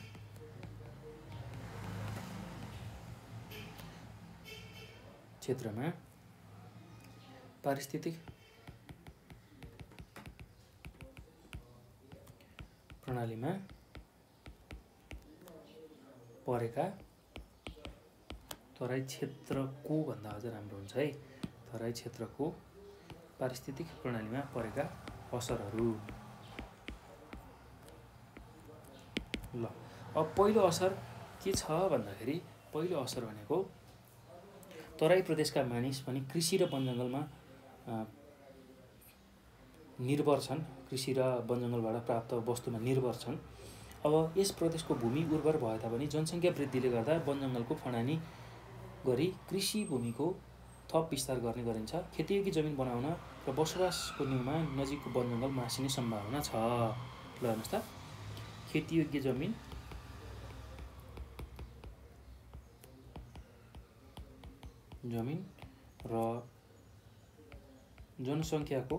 पारिस्थितिक प्रणालीमा परेका तराई क्षेत्रको भन्दा अझ राम्रो हुन्छ है। तराई क्षेत्रको पारिस्थितिक प्रणालीमा परेका असरहरू। ल अब पहिलो असर के छ भन्दाखेरि पहिलो असर भनेको तराई प्रदेशका मानिस पनि कृषि र वनजङ्गलमा निर्भर छन्। कृषि र वनजङ्गलबाट प्राप्त वस्तुमा निर्भर छन्। अब यस प्रदेशको भूमि उर्वर भए तापनि जनसङ्ख्या वृद्धिले गर्दा वनजङ्गलको फडानी गरी कृषि भूमिको थप विस्तार गर्ने गरिन्छ। खेतीयोग्य जमिन बनाउन र बसोबासको न्यूनमा नजिकको वनजङ्गल मासिने सम्भावना छ। ल हेर्नुस् त, खेतीयोग्य जमिन र जनसङ्ख्याको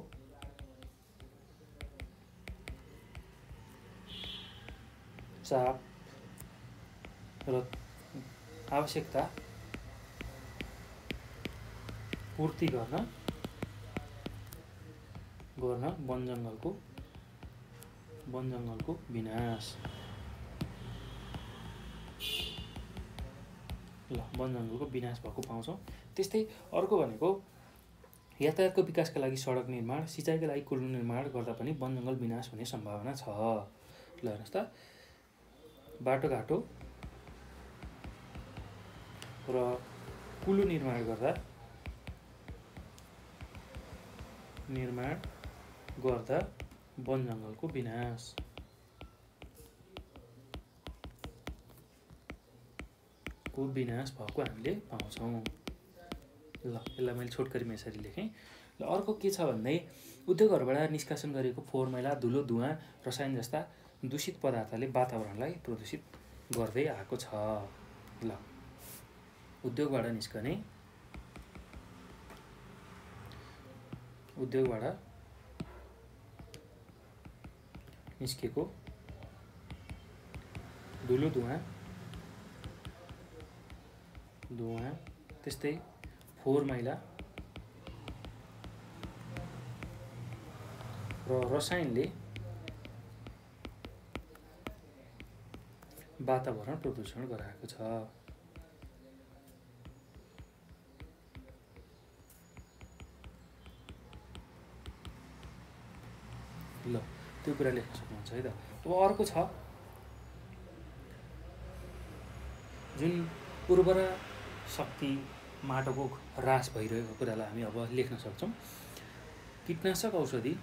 चाप र आवश्यकता पूर्ति गर्न वनजङ्गलको विनाश। ल वनजङ्गलको विनाश भएको पाउँछौँ। त्यस्तै अर्को भनेको यातायातको विकासका लागि सडक निर्माण, सिँचाइका लागि कुलो निर्माण गर्दा पनि वनजङ्गल विनाश हुने सम्भावना छ। ल हेर्नुस् त, बाटोघाटो र कुलो निर्माण गर्दा वनजङ्गलको विनाश। भएको हामीले पाउँछौँ। ल यसलाई मैले छोटकरीमा यसरी लेखेँ। ल अर्को के छ भन्दै उद्योगहरूबाट निष्कासन गरिएको फोहोर मैला, धुलो, धुवाँ, रसायन जस्ता दूषित पदार्थले वातावरणलाई प्रदूषित गर्दै आएको छ। ल उद्योगबाट निस्केको धुलो, धुवाँ त्यस्तै फोहोर मैला र रसायनले वातावरण प्रदूषण गराएको छ। ल त्यो कुरा लेख्न सक्नुहुन्छ है त। अब अर्को छ जुन उर्वर शक्ति माटोको ह्रास भइरहेको कुरालाई हामी अब लेख्न सक्छौँ। कीटनाशक औषधि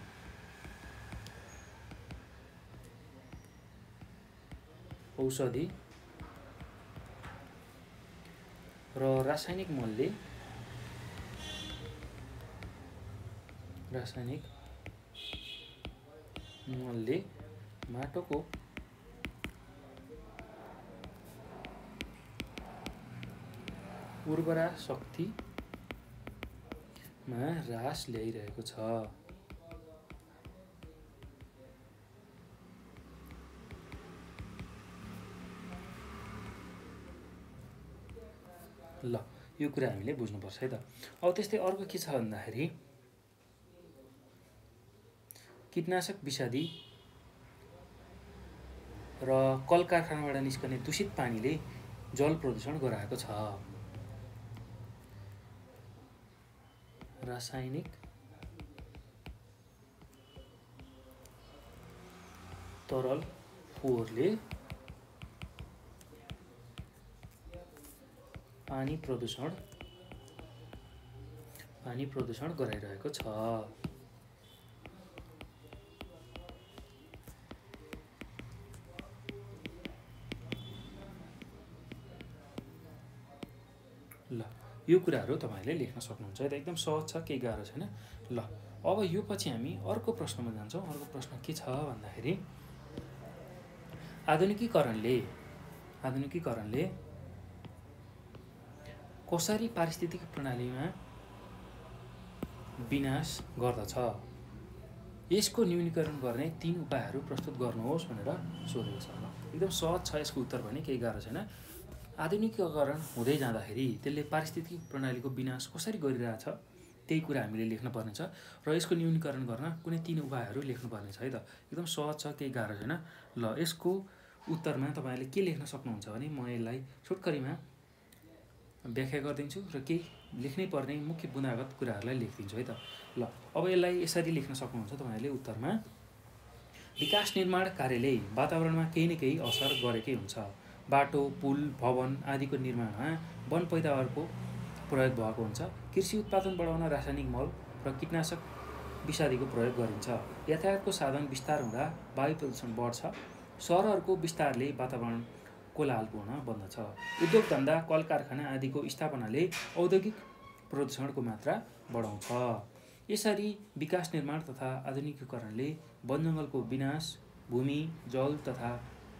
र रासायनिक मलले मलले माटोको उर्वरा शक्तिमा ह्रास ल्याइरहेको छ। ल यो कुरा हामीले बुझ्नुपर्छ है त। अब त्यस्तै अर्को के छ भन्दाखेरि कीटनाशक विषादी र कल कारखानाबाट निस्कने दूषित पानीले जल प्रदूषण गराएको छ। रासायनिक तरल फोहोरले पानी प्रदूषण गराइरहेको छ। ल यो कुराहरू तपाईले लेख्न सक्नुहुन्छ है त। एकदम सहज छ, केही गाह्रो छैन। ल अब यो पछि हामी अर्को प्रश्नमा जान्छौँ। अर्को प्रश्न के छ भन्दाखेरि आधुनिकीकरणले कसरी पारिस्थितिक प्रणालीमा विनाश गर्दछ? यसको न्यूनीकरण गर्ने 3 उपायहरू प्रस्तुत गर्नुहोस् भनेर सोधेको छ। एकदम सहज छ यसको उत्तर पनि, केही गाह्रो छैन। आधुनिकीकरण हुँदै जाँदाखेरि त्यसले पारिस्थितिक प्रणालीको विनाश कसरी गरिरहेछ त्यही कुरा हामीले लेख्नुपर्ने छ र यसको न्यूनीकरण गर्न कुनै 3 उपायहरू लेख्नुपर्ने छ है त। एकदम सहज छ, केही गाह्रो छैन। ल यसको उत्तरमा तपाईले के लेख्न सक्नुहुन्छ भने म यसलाई छोटकरीमा व्याख्या गरिदिन्छु र केही लेख्नै पर्ने मुख्य बुँदागत कुराहरूलाई लेखिदिन्छु है त। ल अब यसलाई यसरी लेख्न सक्नुहुन्छ तपाईले उत्तरमा, विकास निर्माण कार्यले वातावरणमा केही न केही असर गरेकै हुन्छ। बाटो, पुल, भवन आदिको निर्माणमा वन पैदावारको प्रयोग भएको हुन्छ। कृषि उत्पादन बढाउन रासायनिक मल र कीटनाशक विषादीको प्रयोग गरिन्छ। यातायातको साधन विस्तार हुँदा वायु प्रदूषण बढ्छ। सहरहरूको विस्तारले वातावरण कोलाहलपूर्ण बन्दछ। उद्योग धन्दा, कल कारखाना आदिको स्थापनाले औद्योगिक प्रदूषणको मात्रा बढाउँछ। यसरी विकास निर्माण तथा आधुनिकीकरणले वन जङ्गलको विनाश, भूमि, जल तथा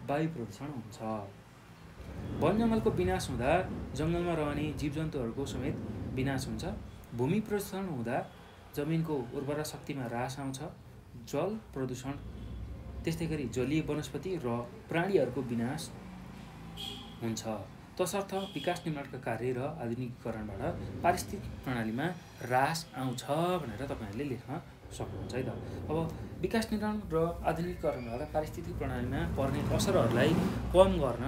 वायु प्रदूषण हुन्छ। वन जङ्गलको विनाश हुँदा जङ्गलमा रहने जीवजन्तुहरूको समेत विनाश हुन्छ। भूमि प्रदूषण हुँदा जमिनको उर्वरा शक्तिमा ह्रास आउँछ। जल प्रदूषण त्यस्तै गरी जलीय वनस्पति र प्राणीहरूको विनाश हुन्छ। तसर्थ विकास निर्माणका कार्य र आधुनिकीकरणबाट पारिस्थितिक प्रणालीमा ह्रास आउँछ भनेर तपाईहरूले लेख्न सक्नुहुन्छ है त। अब विकास निर्माण र आधुनिकीकरणबाट पारिस्थितिक प्रणालीमा पर्ने असरहरूलाई कम गर्न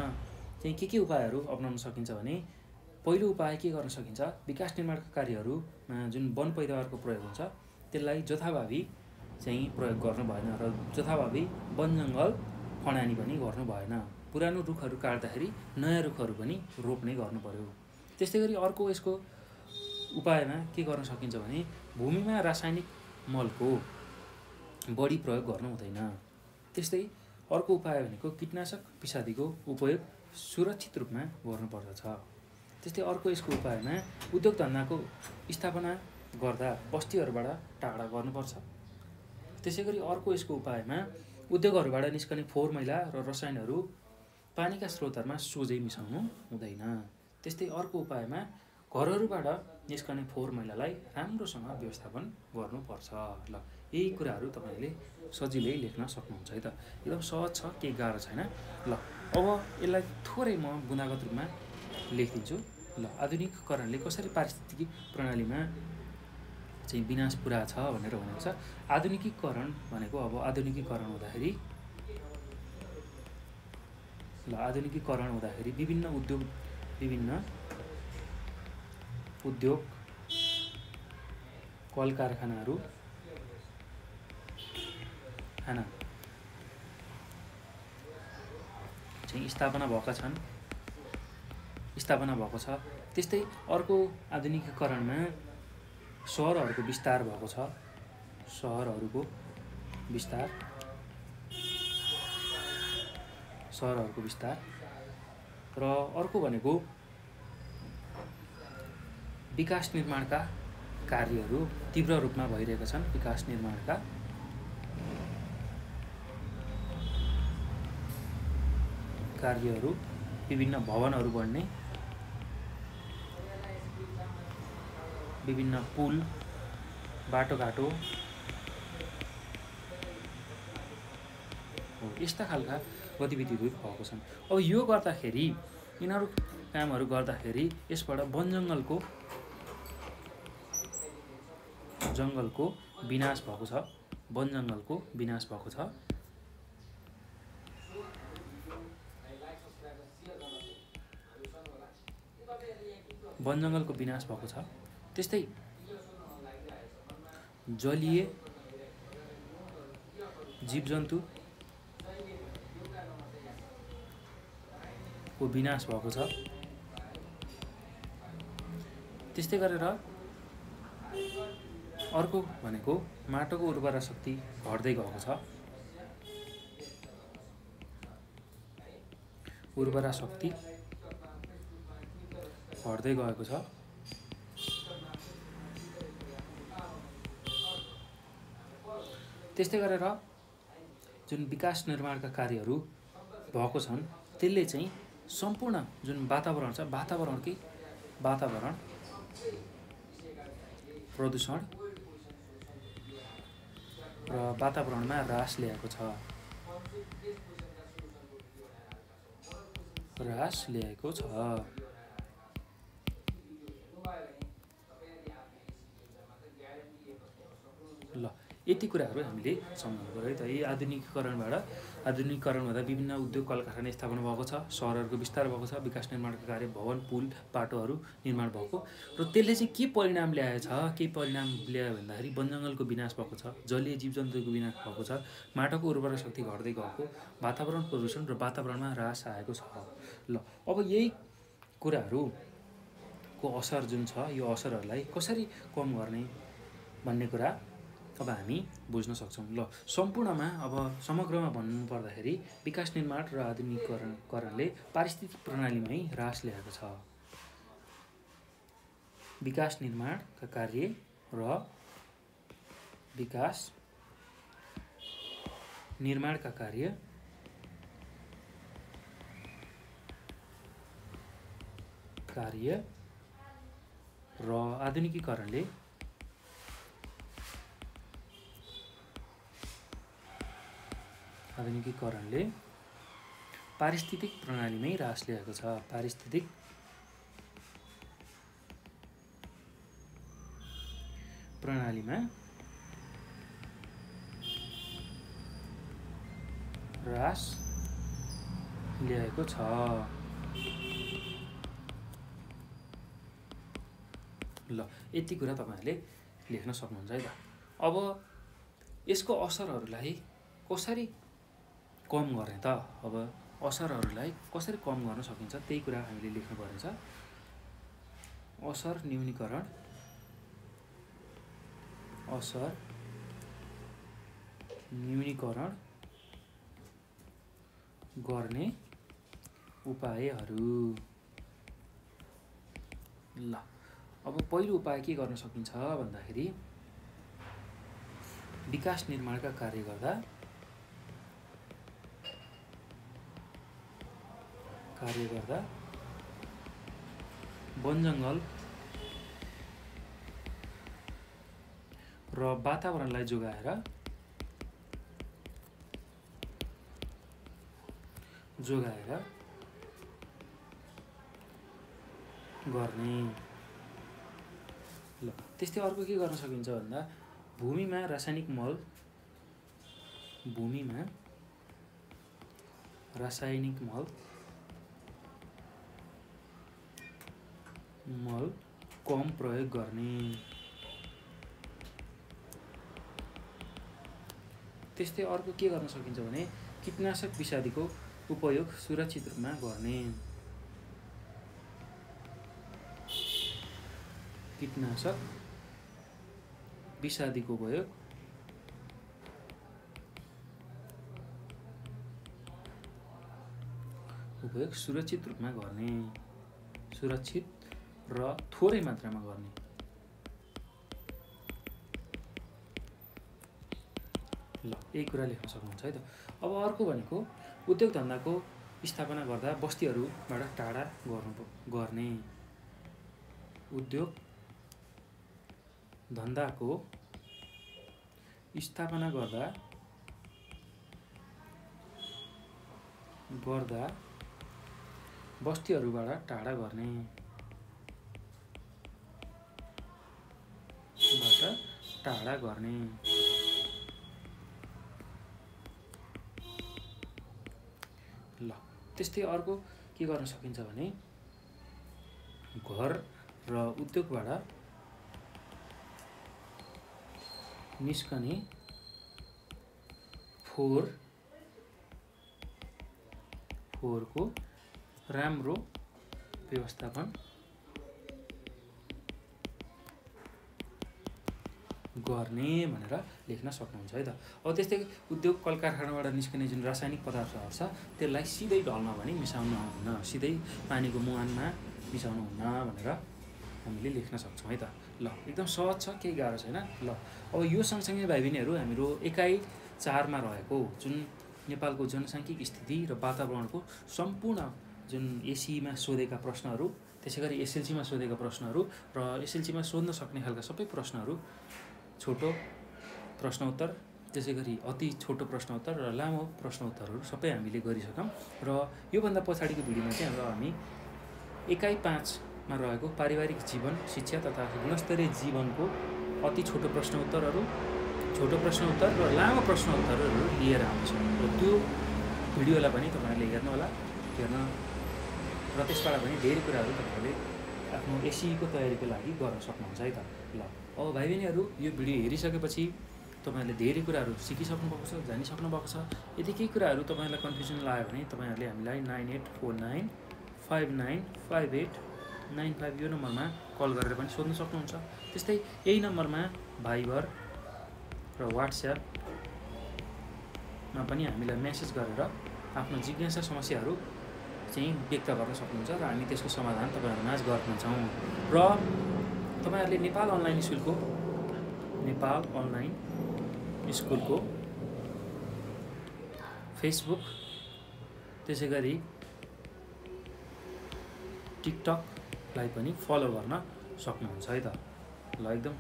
चाहिँ के उपायहरू अपनाउन सकिन्छ भने पहिलो उपाय के गर्न सकिन्छ, विकास निर्माणका कार्यहरूमा जुन वन पैदावारको प्रयोग हुन्छ त्यसलाई जथाभावी चाहिँ प्रयोग गर्नु भएन र जथाभावी वन जङ्गल खनानी पनि गर्नु भएन। पुरानो रुखहरू काट्दाखेरि नयाँ रुखहरू पनि रोप्ने गर्नु पर्यो। त्यस्तै गरी अर्को यसको उपायमा के गर्न सकिन्छ भने भूमिमा रासायनिक मलको बढी प्रयोग गर्नु हुँदैन। त्यस्तै अर्को उपाय भनेको कीटनाशक विषादीको उपयोग सुरक्षित रूपमा गर्नुपर्दछ। त्यस्तै अर्को यसको उपायमा उद्योग धन्दाको स्थापना गर्दा बस्तीहरूबाट टाढा गर्नुपर्छ। त्यसै गरी अर्को यसको उपायमा उद्योगहरूबाट निस्कने फोहोर मैला र रसायनहरू पानीका स्रोतहरूमा सोझै मिसाउनु हुँदैन। त्यस्तै अर्को उपायमा घरहरूबाट निस्कने फोहोर मैलालाई राम्रोसँग व्यवस्थापन गर्नुपर्छ। ल यही कुराहरू तपाईँले सजिलै लेख्न सक्नुहुन्छ है त। एकदम सहज छ, केही गाह्रो छैन। ल अब यसलाई थोरै म बुँदागत रूपमा लेखिदिन्छु। ल आधुनिकीकरणले कसरी पारिस्थितिकी प्रणालीमा चाहिँ विनाश पुर्याएको छ भनेर भनेको छ। आधुनिकीकरण भनेको अब आधुनिकीकरण हुँदाखेरि विभिन्न उद्योग कल कारखानाहरू चाहिँ स्थापना भएको छ। त्यस्तै अर्को आधुनिकीकरणमा सहरहरूको विस्तार भएको छ। सहरहरूको विस्तार र अर्को भनेको विकास निर्माणका कार्यहरू तीव्र रूपमा भइरहेका छन्। विकास निर्माणका कार्यहरू, विभिन्न भवनहरू बन्ने, विभिन्न पुल, बाटोघाटो, यस्ता खालका गतिविधिहरू भएको छन्। अब यो गर्दाखेरि, यिनीहरू कामहरू गर्दाखेरि यसबाट वनजङ्गलको विनाश भएको छ। वनजङ्गलको विनाश भएको छ। वनजङ्गलको विनाश भएको छ। त्यस्तै जलीय जीवजन्तु को विनाश भएको छ। त्यस्तै गरेर अर्को भनेको माटोको उर्वरा शक्ति घट्दै गएको छ। उर्वरा शक्ति घट्दै गएको छ। त्यस्तै गरेर जुन विकास निर्माणका कार्यहरू भएको छन् त्यसले चाहिँ सम्पूर्ण जुन वातावरण छ, वातावरण प्रदूषण र वातावरणमा ह्रास ल्याएको छ। ल यति कुराहरू हामीले सम्झनु पर्यो है त। यी आधुनिकीकरण हुँदा विभिन्न उद्योग कल कारखाना स्थापना भएको छ, सहरहरूको विस्तार भएको छ, विकास निर्माणका कार्य, भवन, पुल, बाटोहरू निर्माण भएको र त्यसले चाहिँ के परिणाम ल्याएछ? के परिणाम ल्यायो भन्दाखेरि वनजङ्गलको विनाश भएको छ, जलीय जीवजन्तुको विनाश भएको छ, माटोको उर्वरा शक्ति घट्दै गएको, वातावरण प्रदूषण र वातावरणमा ह्रास आएको छ। ल अब यही कुराहरूको असर जुन छ, यो असरहरूलाई कसरी कम गर्ने भन्ने कुरा अब हामी बुझ्न सक्छौँ। ल सम्पूर्णमा अब समग्रमा भन्नु पर्दाखेरि विकास निर्माण र आधुनिकीकरणले पारिस्थितिक प्रणालीमै ह्रास ल्याएको छ। विकास निर्माणका कार्य र विकास निर्माणका कार्य र आधुनिकीकरणले पारिस्थितिक प्रणालीमै ह्रास ल्याएको छ। पारिस्थितिक प्रणालीमा ह्रास ल्याएको छ। ल यति कुरा तपाईहरुले लेख्न सक्नुहुन्छ है त। अब यसको असरहरूलाई कसरी कम गर्ने त? अब असरहरूलाई कसरी कम गर्न सकिन्छ त्यही कुरा हामीले लेख्नु पर्नेछ। असर न्यूनीकरण गर्ने उपायहरू। ल अब पहिलो उपाय के गर्न सकिन्छ भन्दाखेरि विकास निर्माणका कार्य गर्दा वनजङ्गल र वातावरणलाई जोगाएर गर्ने। ल त्यस्तै अर्को के गर्न सकिन्छ भन्दा भूमिमा रासायनिक मल कम प्रयोग गर्ने। त्यस्तै अर्को के गर्न सकिन्छ भने कीटनाशक विषादीको उपयोग सुरक्षित रूपमा गर्ने। कीटनाशक विषादीको उपयोग सुरक्षित रूपमा गर्ने, सुरक्षित र थोरै मात्रामा गर्ने। ल यही कुरा लेख्न सक्नुहुन्छ है त। अब अर्को भनेको उद्योग धन्दाको स्थापना गर्दा बस्तीहरूबाट टाढा गर्ने उद्योग धन्दाको स्थापना गर्दा बस्तीहरूबाट टाढा गर्ने ल त्यस्तै अर्को के गर्न सकिन्छ भने घर र उद्योगबाट निस्कने फोहोरको राम्रो व्यवस्थापन गर्ने भनेर लेख्न सक्नुहुन्छ है त। अब त्यस्तै उद्योग कल कारखानाबाट निस्कने जुन रासायनिक पदार्थहरू छ त्यसलाई सिधै ढल्न भने मिसाउनु हुन्न, सिधै पानीको मुहानमा मिसाउनु हुन्न भनेर हामीले लेख्न सक्छौँ है त। ल एकदम सहज छ, केही गाह्रो छैन। ल अब यो सँगसँगै भाइ बहिनीहरू हाम्रो एकाइ 4 मा रहेको जुन नेपालको जनसाङ्खिक स्थिति र वातावरणको सम्पूर्ण जुन एसीमा सोधेका प्रश्नहरू, त्यसै गरी एसएलसीमा सोधेका प्रश्नहरू र एसएलसीमा सोध्न सक्ने खालका सबै प्रश्नहरू, छोटो प्रश्नोत्तर, त्यसै गरी अति छोटो प्रश्नोत्तर र लामो प्रश्नोत्तरहरू सबै हामीले गरिसक्यौँ। र योभन्दा पछाडिको भिडियोमा चाहिँ हामी एकाइ 5 मा रहेको पारिवारिक जीवन, शिक्षा तथा गुणस्तरीय जीवनको अति छोटो प्रश्नोत्तरहरू, छोटो प्रश्नोत्तर र लामो प्रश्नोत्तरहरू लिएर आउँछौँ। र त्यो भिडियोलाई पनि तपाईँहरूले हेर्नुहोला, र त्यसबाट पनि धेरै कुराहरू तपाईँहरूले आफ्नो एसीको तयारीको लागि गर्न सक्नुहुन्छ है त। ल अब भाइ बहिनीहरू यो भिडियो हेरिसकेपछि तपाईँहरूले धेरै कुराहरू सिकिसक्नु भएको छ, जानिसक्नु भएको छ। यदि केही कुराहरू तपाईँहरूलाई कन्फ्युजन लाग्यो भने तपाईँहरूले हामीलाई 9849595895 यो नम्बरमा कल गरेर पनि सोध्न सक्नुहुन्छ। त्यस्तै यही नम्बरमा भाइबर र वाट्सएपमा पनि हामीलाई मेसेज गरेर आफ्नो जिज्ञासा समस्याहरू चाहिँ व्यक्त गर्न सक्नुहुन्छ र हामी त्यसको समाधान तपाईँहरूमाझ गर्नेछौँ। र तपाईँहरूले नेपाल अनलाइन स्कुलको फेसबुक, त्यसै गरी टिकटकलाई पनि फलो गर्न सक्नुहुन्छ है त। ल एकदम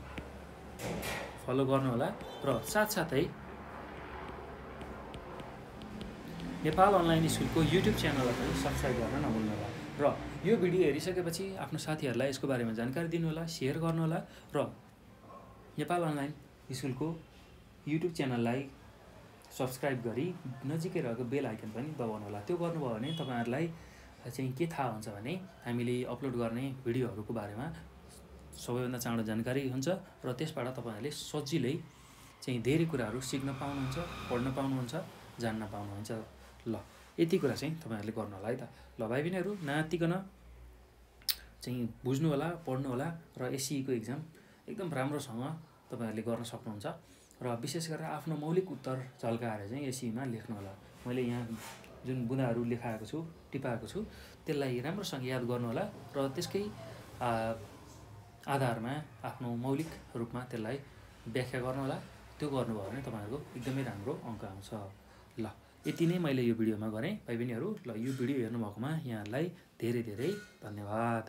फलो गर्नुहोला र साथसाथै नेपाल अनलाइन स्कुलको युट्युब च्यानललाई पनि सब्सक्राइब गर्न नभुल्नुहोला। र यो भिडियो हेरिसकेपछि आफ्नो साथीहरूलाई यसको बारेमा जानकारी दिनुहोला, सेयर गर्नुहोला र नेपाल अनलाइन स्कुलको युट्युब च्यानललाई सब्सक्राइब गरी नजिकै रहेको बेल आइकन पनि दबाउनुहोला। त्यो गर्नुभयो भने तपाईँहरूलाई चाहिँ के थाहा हुन्छ भने हामीले अपलोड गर्ने भिडियोहरूको बारेमा सबैभन्दा चाँडो जानकारी हुन्छ र त्यसबाट तपाईँहरूले सजिलै चाहिँ धेरै कुराहरू सिक्न पाउनुहुन्छ, पढ्न पाउनुहुन्छ, जान्न पाउनुहुन्छ। ल यति कुरा चाहिँ तपाईँहरूले गर्नु होला है त। ल भाइ बहिनीहरू नआत्तिकन चाहिँ बुझ्नु होला, पढ्नु होला र एससीको एक्जाम एकदम राम्रोसँग तपाईँहरूले गर्न सक्नुहुन्छ। र विशेष गरेर आफ्नो मौलिक उत्तर झल्काएर चाहिँ एससीमा लेख्नु होला। मैले यहाँ जुन बुँदाहरू लेखाएको छु, टिपाएको छु, त्यसलाई राम्रोसँग याद गर्नु होला र त्यसकै आधारमा आफ्नो मौलिक रूपमा त्यसलाई व्याख्या गर्नु होला। त्यो गर्नुभयो भने तपाईँहरूको एकदमै राम्रो अङ्क आउँछ। ल यति नै मैले यो भिडियोमा गरेँ भाइ बहिनीहरू। ल यो भिडियो हेर्नुभएकोमा यहाँलाई धेरै धेरै धन्यवाद।